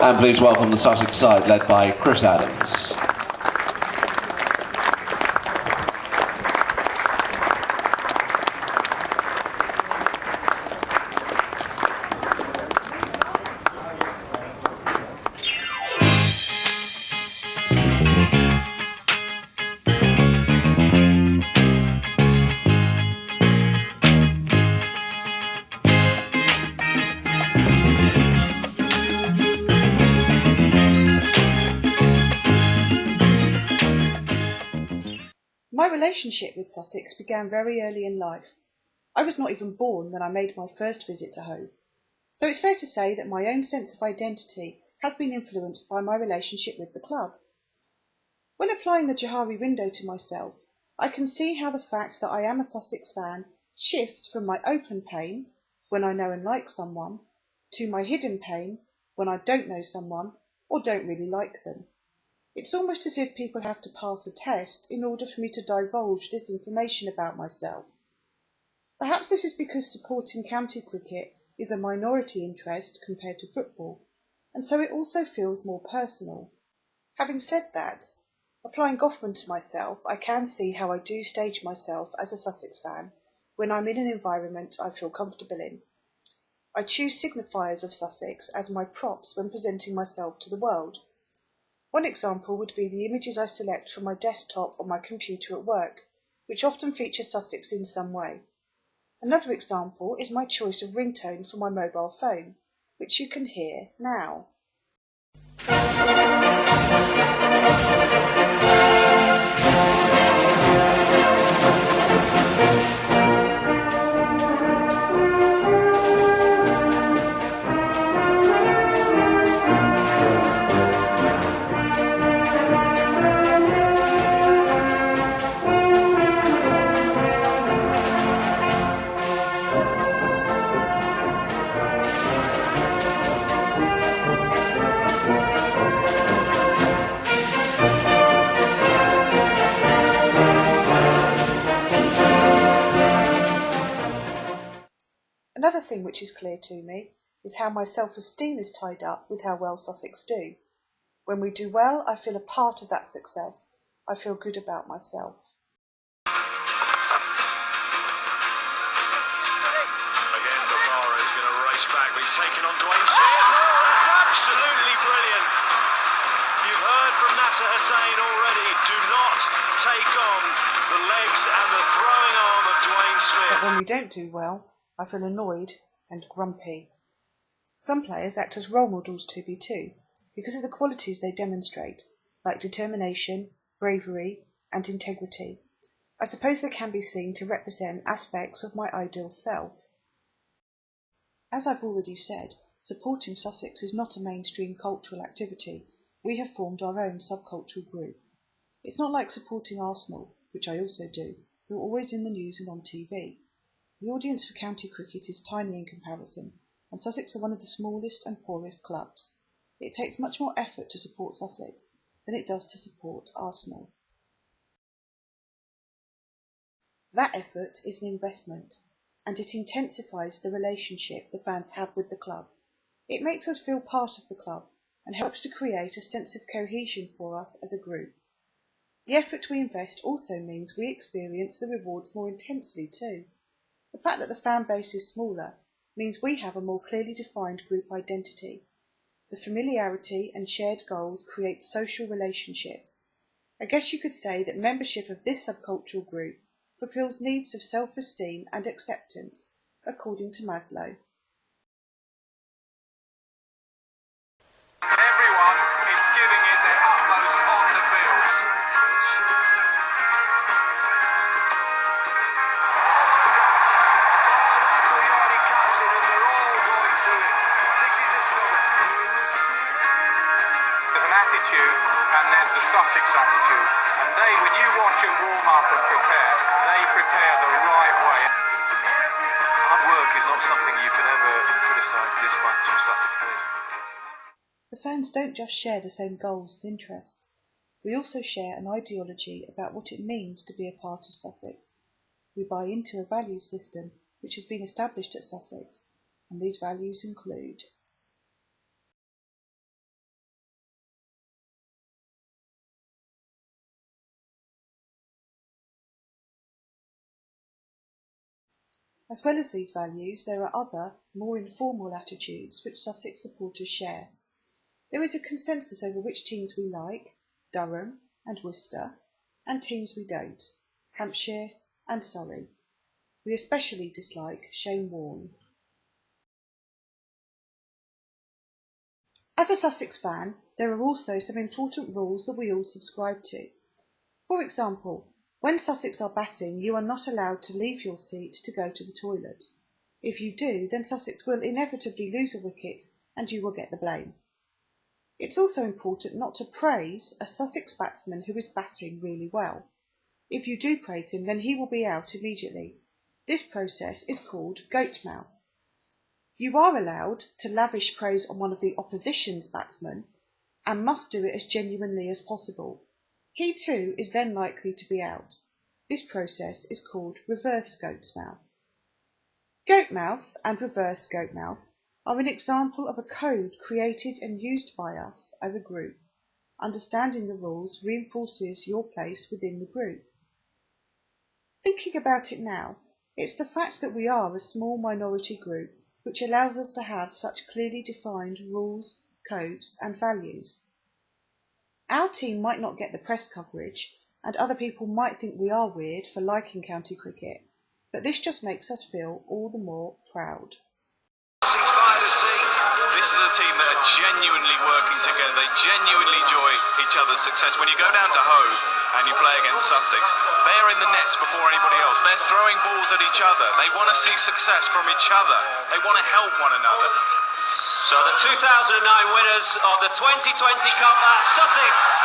And please welcome the Sussex side, led by Chris Adams. My relationship with Sussex began very early in life. I was not even born when I made my first visit to Hove, so it's fair to say that my own sense of identity has been influenced by my relationship with the club. When applying the Johari window to myself, I can see how the fact that I am a Sussex fan shifts from my open pain, when I know and like someone, to my hidden pain, when I don't know someone or don't really like them. It's almost as if people have to pass a test in order for me to divulge this information about myself. Perhaps this is because supporting county cricket is a minority interest compared to football, and so it also feels more personal. Having said that, applying Goffman to myself, I can see how I do stage myself as a Sussex fan when I'm in an environment I feel comfortable in. I choose signifiers of Sussex as my props when presenting myself to the world. One example would be the images I select from my desktop or my computer at work, which often feature Sussex in some way. Another example is my choice of ringtone for my mobile phone, which you can hear now. Another thing which is clear to me is how my self-esteem is tied up with how well Sussex do. When we do well, I feel a part of that success. I feel good about myself. Again, Clare is going to race back, but he's taken on Dwayne Smith. Oh, that's absolutely brilliant. You've heard from Nasser Hussain already. Do not take on the legs and the throwing arm of Dwayne Smith. But when we don't do well, I feel annoyed and grumpy. Some players act as role models to me too, because of the qualities they demonstrate, like determination, bravery, and integrity. I suppose they can be seen to represent aspects of my ideal self. As I've already said, supporting Sussex is not a mainstream cultural activity. We have formed our own subcultural group. It's not like supporting Arsenal, which I also do, who are always in the news and on TV. The audience for county cricket is tiny in comparison, and Sussex are one of the smallest and poorest clubs. It takes much more effort to support Sussex than it does to support Arsenal. That effort is an investment, and it intensifies the relationship the fans have with the club. It makes us feel part of the club and helps to create a sense of cohesion for us as a group. The effort we invest also means we experience the rewards more intensely too. The fact that the fan base is smaller means we have a more clearly defined group identity. The familiarity and shared goals create social relationships. I guess you could say that membership of this subcultural group fulfills needs of self-esteem and acceptance, according to Maslow. Everyone is giving it their utmost on the field. There's an attitude and there's the Sussex attitude, and when you watch them warm up and prepare the right way. Hard work is not something you can ever criticise this bunch of Sussex players. The fans don't just share the same goals and interests. We also share an ideology about what it means to be a part of Sussex. We buy into a value system which has been established at Sussex, and these values include As well as these values, there are other, more informal attitudes which Sussex supporters share. There is a consensus over which teams we like, Durham and Worcester, and teams we don't, Hampshire and Surrey. We especially dislike Shane Warne. As a Sussex fan, there are also some important rules that we all subscribe to. For example, when Sussex are batting, you are not allowed to leave your seat to go to the toilet. If you do, then Sussex will inevitably lose a wicket and you will get the blame. It's also important not to praise a Sussex batsman who is batting really well. If you do praise him, then he will be out immediately. This process is called goat mouth. You are allowed to lavish praise on one of the opposition's batsmen and must do it as genuinely as possible. He too is then likely to be out. This process is called reverse goat's mouth. Goat mouth and reverse goat mouth are an example of a code created and used by us as a group. Understanding the rules reinforces your place within the group. Thinking about it now, it's the fact that we are a small minority group which allows us to have such clearly defined rules, codes and values. Our team might not get the press coverage, and other people might think we are weird for liking county cricket, but this just makes us feel all the more proud. This is a team that are genuinely working together. They genuinely enjoy each other's success. When you go down to Hove and you play against Sussex, they are in the nets before anybody else. They're throwing balls at each other. They want to see success from each other. They want to help one another. So the 2009 winners of the 2020 Cup are Sussex.